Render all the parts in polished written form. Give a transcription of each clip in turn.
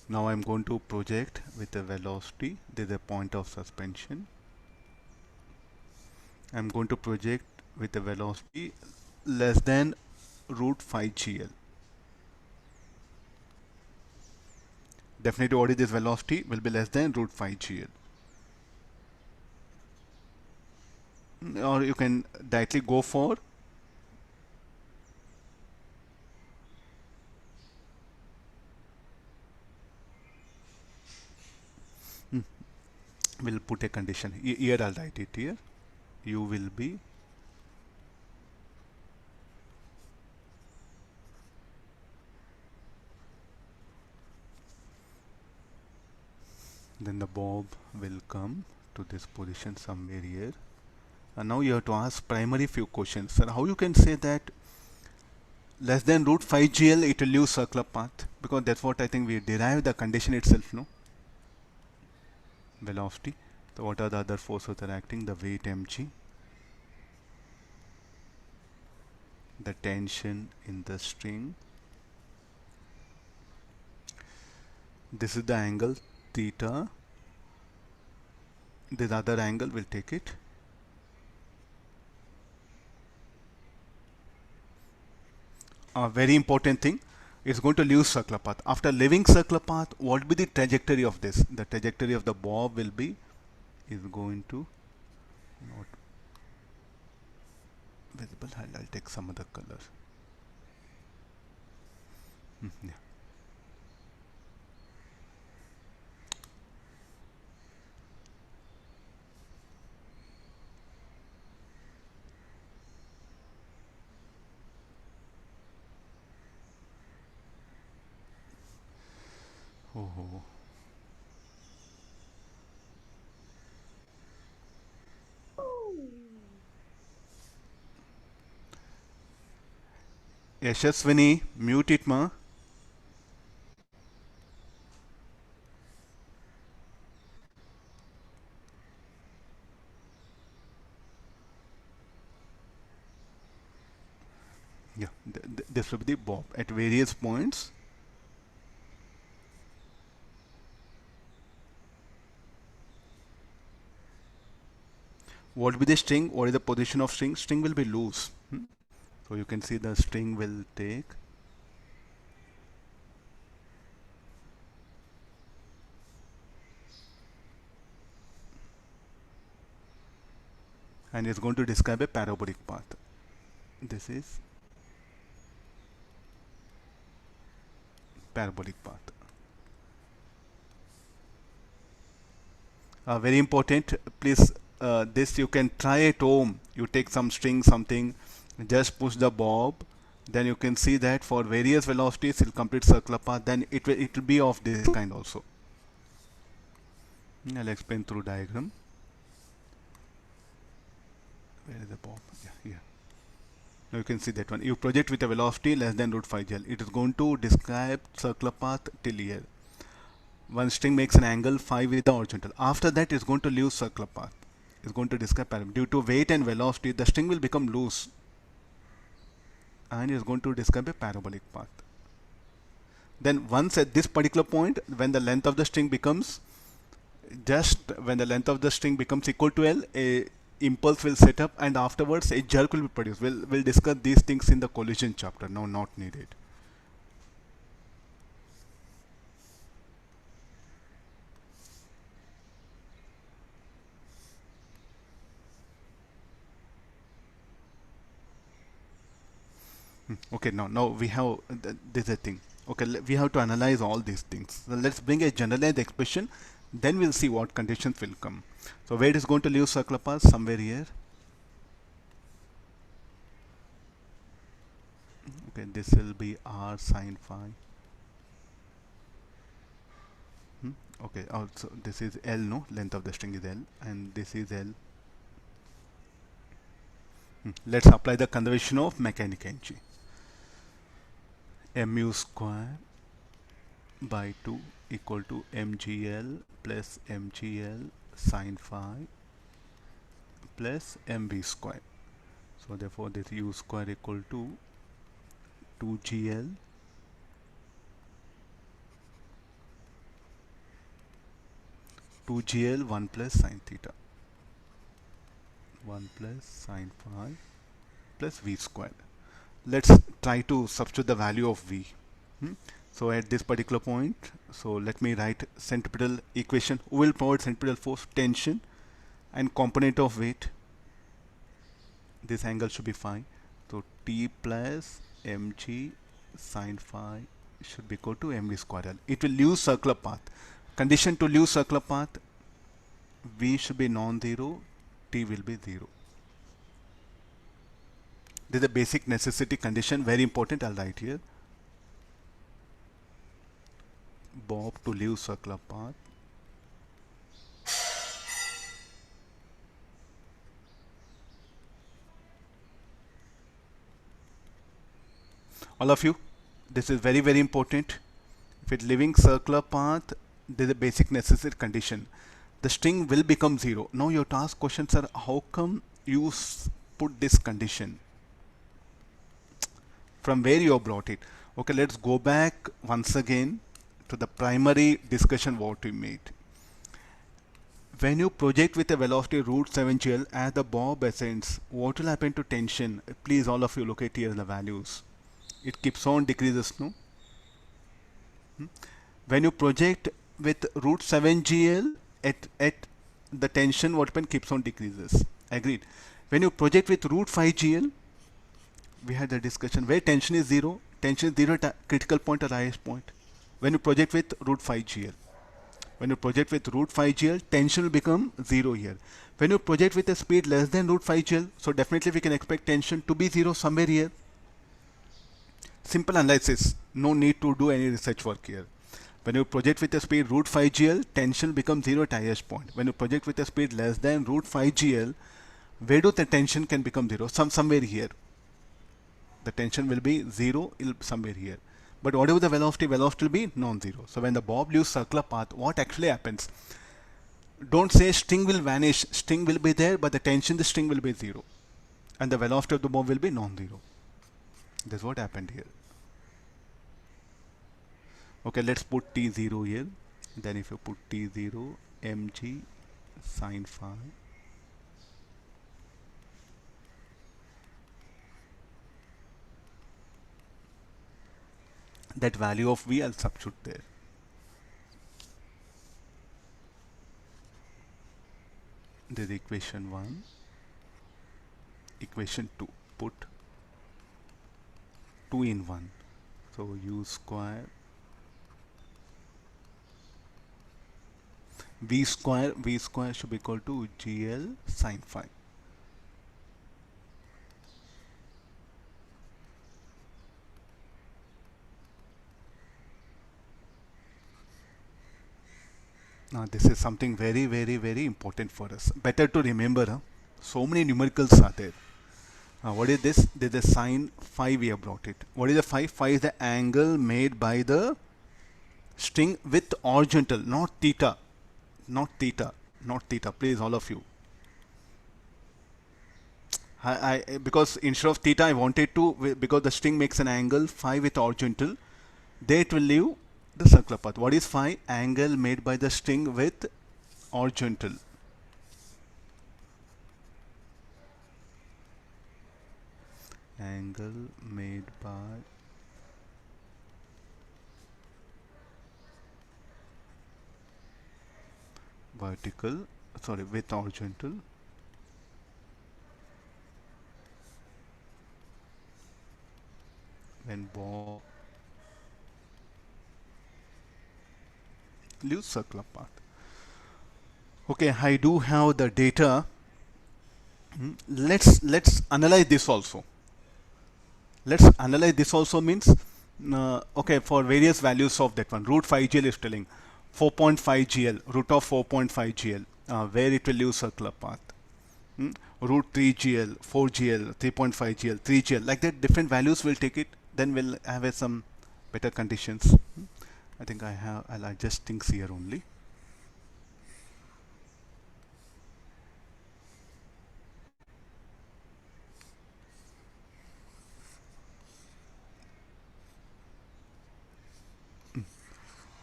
Now I'm going to project with a velocity. There's a point of suspension. I'm going to project with a velocity less than root 5 GL. Definitely what is this velocity will be less than root 5 GL. Or you can directly go for we'll put a condition. Here I'll write it here. You will be then the bob will come to this position somewhere here. And now you have to ask primary few questions. Sir, how you can say that less than root 5 GL it will use circular path? Because that's what I think we derive the condition itself, no? Velocity. So what are the other forces that are acting? The weight mg, the tension in the string. This is the angle theta. This other angle will take it. A very important thing is going to leave circular path. After leaving circular path, what will be the trajectory of this? The trajectory of the bob will be is going to not visible. I'll take some other color. Yeah. Oh. Yashaswini, mute it, ma. Yeah, this will be the bob at various points. What will be the string? What is the position of string? String will be loose. So you can see the string will take and it's going to describe a parabolic path. This is parabolic path. Very important, please, this you can try at home. You take some string, something, just push the bob, then you can see that for various velocities it will complete circular path, then it will be of this kind also. I'll explain through diagram. Where is the bob? Yeah, here. Now you can see that one. You project with a velocity less than root 5 GL. It is going to describe circular path till here. One string makes an angle phi with the horizontal. After that, it's going to leave circular path. It's going to describe parameter. Due to weight and velocity, the string will become loose, and it's going to describe a parabolic path. Then once at this particular point, when the length of the string becomes equal to L, a impulse will set up, and afterwards a jerk will be produced. We'll discuss these things in the collision chapter. Now, not needed. Okay, now we have this is a thing. Okay, we have to analyze all these things. So let's bring a generalized expression, then we'll see what conditions will come. So where it is going to leave circular path? Somewhere here. Okay, this will be r sine phi. Okay, also this is L, no? Length of the string is L, and this is L. Let's apply the conservation of mechanical energy. Mu square by 2 equal to mgl plus mgl sine phi plus mv square. So therefore this u square equal to 2gl 2gl 1 plus sine theta 1 plus sine phi plus v square. Let's try to substitute the value of v. So at this particular point, so let me write centripetal equation. We will provide centripetal force, tension, and component of weight. This angle should be phi. So T plus mg sine phi should be equal to mv square L. It will lose circular path. Condition to lose circular path, v should be non-zero, t will be 0. This is a basic necessity condition, very important. I'll write here. Bob to leave circular path. All of you, this is very, very important. If it's leaving circular path, there is a basic necessary condition. The string will become 0. Now your task questions are, how come you put this condition? From where you have brought it? Okay, let's go back once again to the primary discussion what we made. When you project with a velocity root 7gl as the bob ascends, what will happen to tension? Please all of you look at here the values. It keeps on decreases, no? When you project with root 7gl at the tension, what happens? Keeps on decreases. Agreed. When you project with root 5gl, we had the discussion where tension is 0. Tension is 0 at critical point or highest point. When you project with root 5gl. When you project with root 5gl, tension will become 0 here. When you project with a speed less than root 5gl, so definitely we can expect tension to be 0 somewhere here. Simple analysis, no need to do any research work here. When you project with a speed root 5gl, tension becomes 0 at highest point. When you project with a speed less than root 5gl, where do the tension can become 0? Somewhere here. The tension will be 0 somewhere here. But whatever the velocity will be non-zero. So when the bob leaves circular path, what actually happens? Don't say string will vanish. String will be there, but the tension the string will be 0. And the velocity of the bob will be non-zero. That's what happened here. Okay, let's put T0 here. Then if you put T0, mg sine phi. That value of v I'll substitute there. This is equation 1. Equation 2. Put 2 in 1. So u square v square should be equal to gl sine phi. Now this is something very, very, very important for us. Better to remember. Huh? So many numericals are there. What is this? This is the sine phi we have brought it. What is the phi? Phi is the angle made by the string with horizontal, not theta. Not theta. Not theta. Please, all of you. Because instead of theta, I wanted to, because the string makes an angle phi with horizontal, there it will leave the circular path. What is phi? Angle made by the string with horizontal. Angle made by vertical, sorry, with horizontal. When bob leaves circular path. Okay, I do have the data. Let's analyze this also. Let's analyze this also means okay, for various values of that one. Root 5gl is telling 4.5 gl, root of 4.5 gl, where it will leave circular path. Root 3gl, 4gl, 3.5 gl, 3gl, like that different values will take it. Then we'll have some better conditions. I think I'll adjust things here only.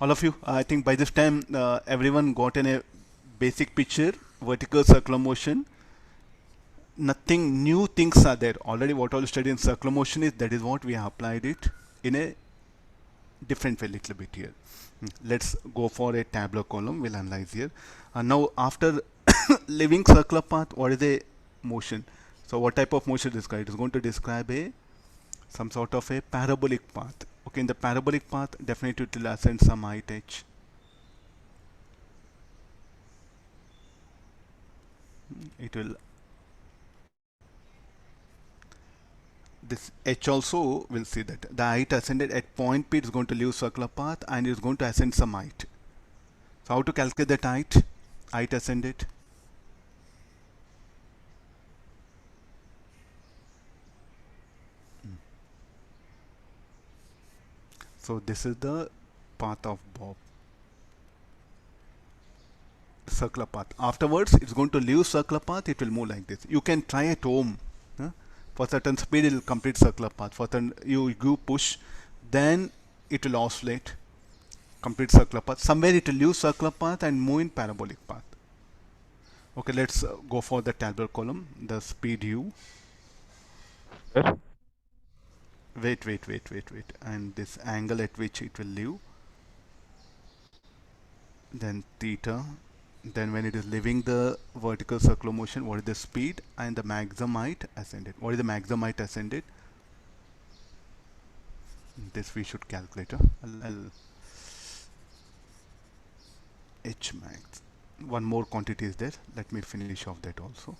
All of you, I think by this time everyone got a basic picture, vertical circular motion. Nothing new things are there. Already what all studied in circular motion is, that is what we have applied it in a different way little bit here. Let's go for a tabular column. We'll analyze here. Now after living circular path, what is a motion? So what type of motion is it is going to describe a some sort of a parabolic path. Okay, in the parabolic path, definitely it will ascend some height h. It will, this h also will see that the height ascended at point P is going to leave circular path and is going to ascend some height. So how to calculate that height? Height ascended. So this is the path of Bob. Circular path. Afterwards, it's going to leave circular path. It will move like this. You can try at home. For certain speed, it will complete circular path. For certain, you push, then it will oscillate, complete circular path. Somewhere it will leave circular path and move in parabolic path. Okay, let's go for the tabular column. The speed u. Sir? Wait. And this angle at which it will leave. Then theta. Then when it is leaving the vertical circular motion, what is the speed and the maximum height ascended? What is the maximum height ascended? This we should calculate. H max. One more quantity is there. Let me finish off that also.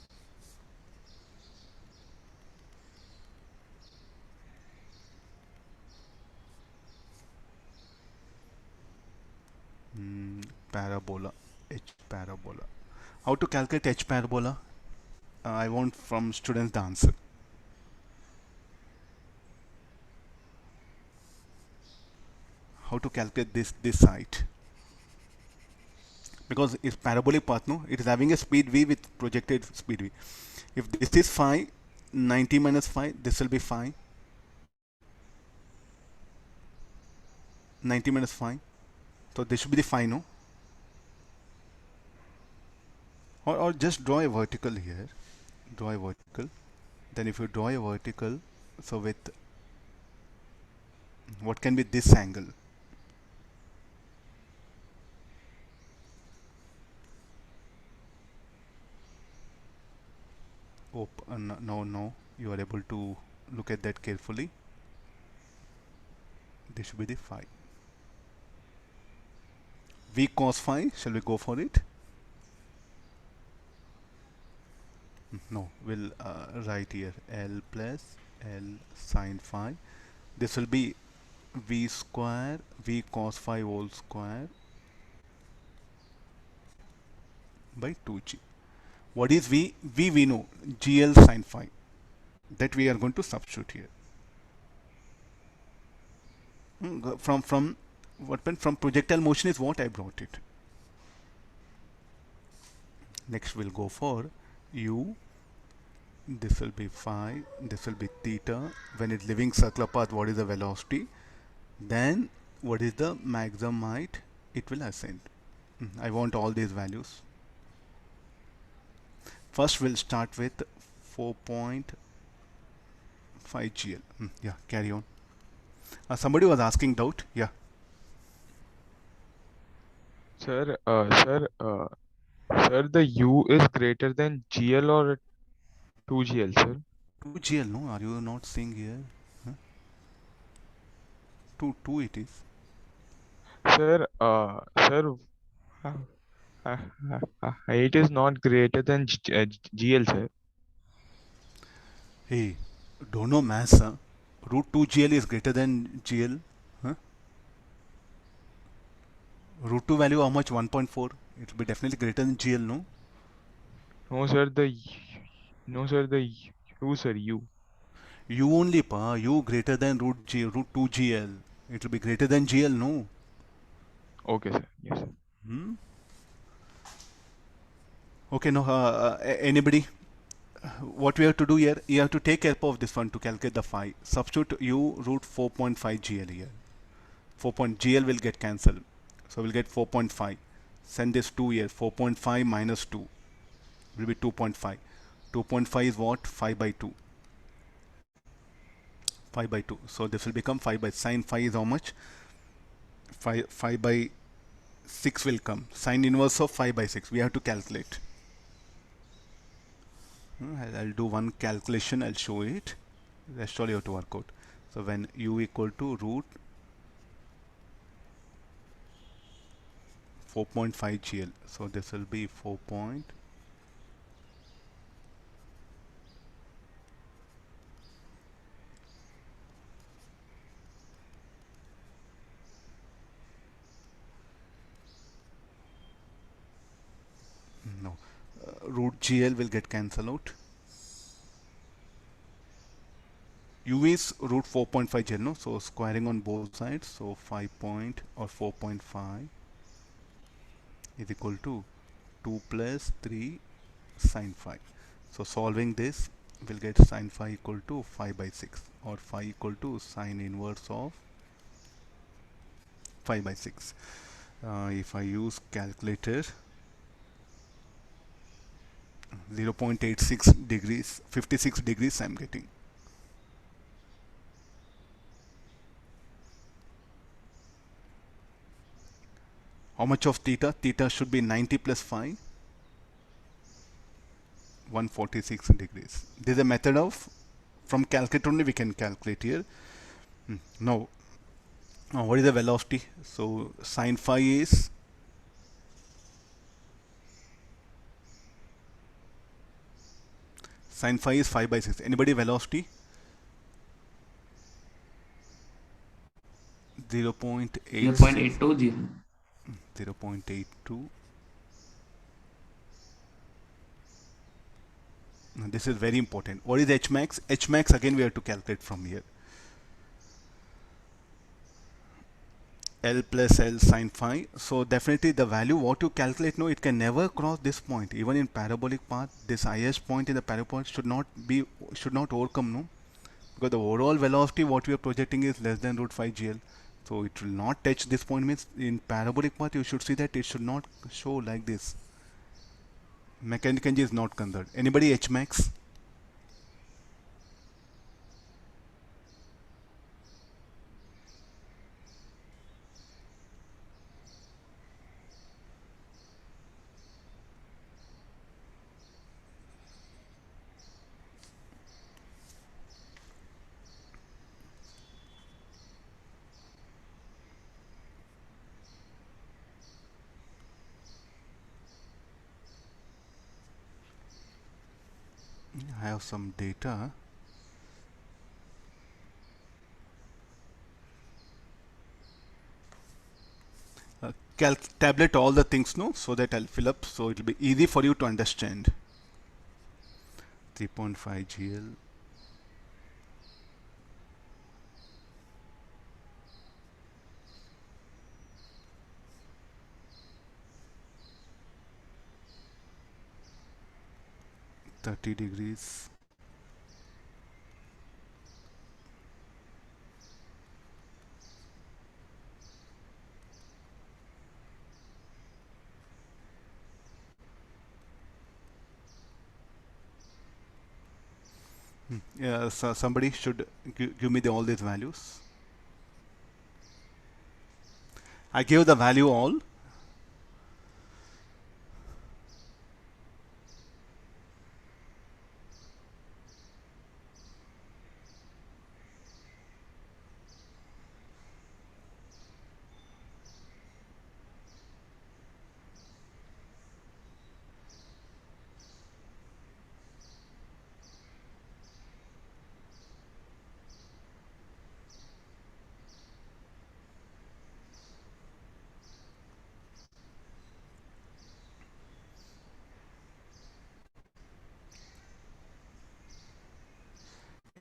Parabola. H parabola. How to calculate H parabola? I want from students the answer. How to calculate this height? Because it's parabolic path, no? It is having a speed v with projected speed v. If this is phi, 90 minus phi, this will be phi. 90 minus phi. So this should be the phi, no? Or just draw a vertical here. Draw a vertical. Then if you draw a vertical, so with what can be this angle? Oh, no, you are able to look at that carefully. This should be the phi. V cos phi, shall we go for it? No, we'll write here L plus L sin phi. This will be V square, V cos phi whole square by 2G. What is V? V we know, GL sin phi. That we are going to substitute here. From what meant from projectile motion is what I brought it. Next we'll go for U. This will be phi. This will be theta. When it's leaving circular path, what is the velocity? Then what is the maximum height? It will ascend. I want all these values. First we'll start with 4.5 GL. Yeah, carry on. Somebody was asking doubt. Yeah. Sir, sir, the U is greater than GL or 2GL, sir? 2GL, no? Are you not seeing here? 2 it is. Sir, height is not greater than GL, sir. Hey, don't know maths, huh? Root 2 GL is greater than GL. Huh? Root 2 value how much? 1.4. It will be definitely greater than GL, no? No, sir, the U, sir, U. U only, pa. U greater than root 2 GL. It will be greater than GL, no? Okay, sir. Yes, sir. Okay, no. Anybody? What we have to do here, you have to take care of this one to calculate the phi. Substitute U root 4.5 GL here. 4 GL will get cancelled. So we'll get 4.5. Send this 2 here. 4.5 minus 2 will be 2.5. 2.5 is what? 5 by 2. 5 by 2. So this will become 5 by sine phi is how much? 5 by 6 will come. Sine inverse of 5 by 6. We have to calculate. I'll do one calculation. I'll show it. Rest all you have to work out. So when u equal to root 4.5 GL. So this will be 4. No, root GL will get cancelled out. U is root 4.5 GL, no? So squaring on both sides. So 4.5 is equal to 2 plus 3 sine phi. So solving this will get sine phi equal to 5 by 6 or phi equal to sine inverse of 5 by 6. If I use calculator, 0.86 degrees, 56 degrees I'm getting. How much of theta? Theta should be 90 plus phi, 146 degrees. This is a method of, from calculator only we can calculate here. Now, what is the velocity? So sine phi is sine phi is 5 by 6. Anybody velocity? 0.86. 0.820. 0.82. This is very important. What is H max? H max again we have to calculate from here. L plus L sine phi. So definitely the value what you calculate, no, it can never cross this point. Even in parabolic path, this highest point in the parabolic should not overcome, no, because the overall velocity what we are projecting is less than root 5 GL. So it will not touch this point. Means in parabolic path you should see that it should not show like this. Mechanical energy is not considered. Anybody H max? I have some data. Tablet all the things, no, so that I'll fill up, so it will be easy for you to understand. 3.5 GL. $30 degrees. Yeah, so somebody should give me all these values. I gave the value all.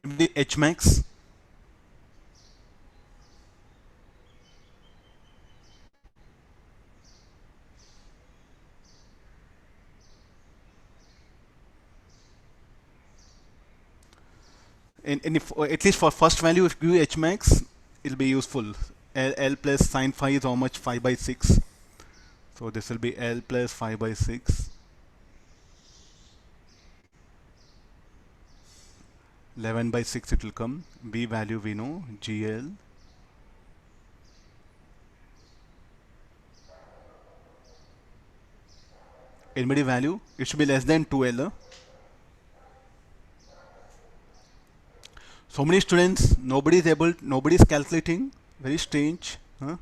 The H max. And if at least for first value, if you H max, it'll be useful. L plus sine phi is how much? 5 by 6. So this will be L plus 5 by 6. 11 by 6 it will come. B value we know, GL. Anybody value? It should be less than 2L. So many students, nobody is calculating. Very strange. Huh?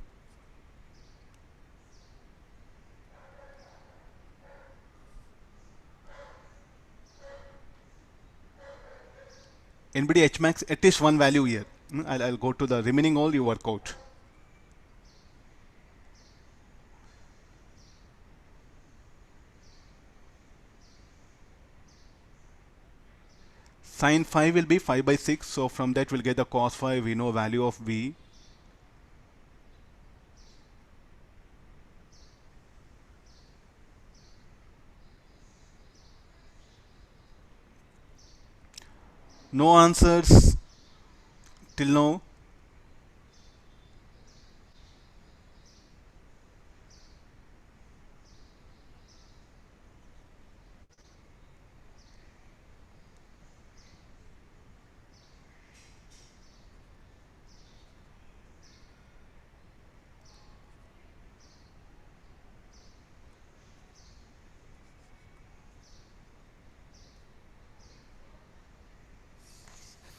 Anybody H max at least one value here. I'll go to the remaining all you work out. Sine 5 will be 5 by 6. So from that we'll get the cos 5. We know value of V. No answers till now.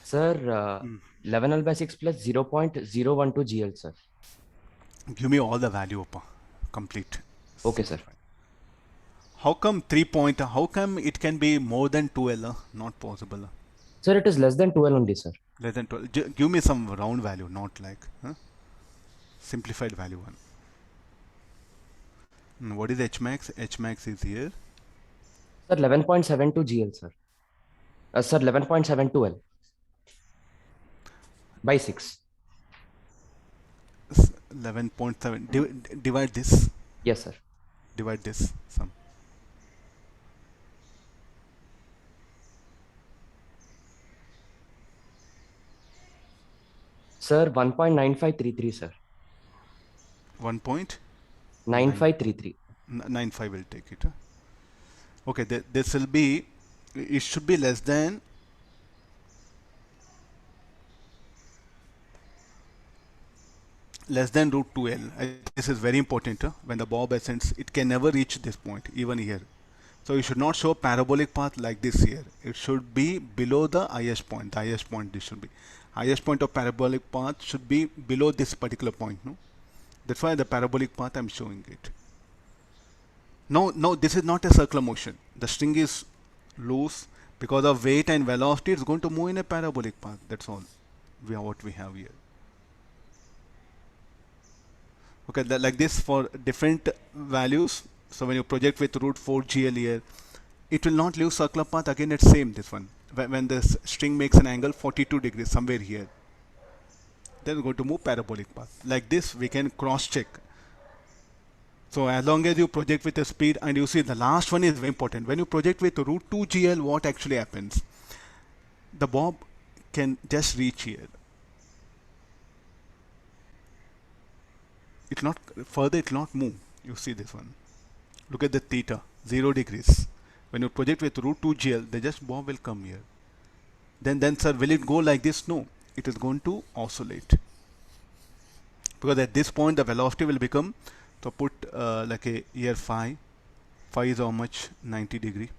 Sir, 11L by 6 plus 0.012 GL, sir. Give me all the value complete. Okay, sir. How come 3 point? How come it can be more than 2L? Not possible. Sir, it is less than 12 only, sir. Less than 12. Give me some round value, not like simplified value one. What is H max? H max is here. Sir, 11.72 GL, sir. Sir, 11.72 L by 6. 11.7. Divide this. Yes, sir. Divide this. Some. Sir, 1.9533, sir. 1.9533. 95 will take it. Okay, this will be, it should be less than root 2L. This is very important. When the bob ascends, it can never reach this point, even here. So you should not show parabolic path like this here. It should be below the highest point. The highest point this should be. Highest point of parabolic path should be below this particular point. No, that's why the parabolic path I'm showing it. No, this is not a circular motion. The string is loose because of weight and velocity. It's going to move in a parabolic path. That's all. What we have here. Okay, like this for different values. So when you project with root 4 GL here, it will not leave circular path. Again, it's same this one. When this string makes an angle 42 degrees somewhere here, then we're going to move parabolic path. Like this, we can cross check. So as long as you project with a speed, and you see the last one is very important. When you project with root 2 GL, what actually happens? The bob can just reach here. It not further, it not move. You see this one. Look at the theta, 0 degrees. When you project with root 2 GL, the just bob will come here. Then sir, will it go like this? No, it is going to oscillate. Because at this point, the velocity will become, so put like a here phi. Phi is how much? 90 degree.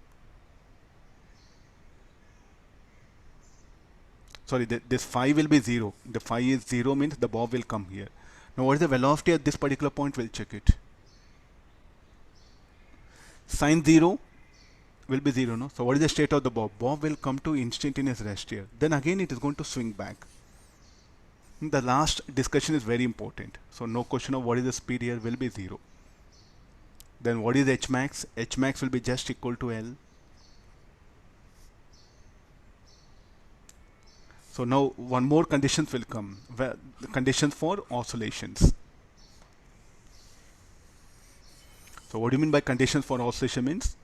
Sorry, this phi will be 0. The phi is 0 means the bob will come here. Now what is the velocity at this particular point? We'll check it. Sine 0 will be 0, no? So what is the state of the bob? Bob will come to instantaneous rest here. Then again it is going to swing back. The last discussion is very important. So no question of what is the speed here will be 0. Then what is H max? H max will be just equal to L. So now one more conditions will come. The conditions for oscillations. So what do you mean by conditions for oscillation? Means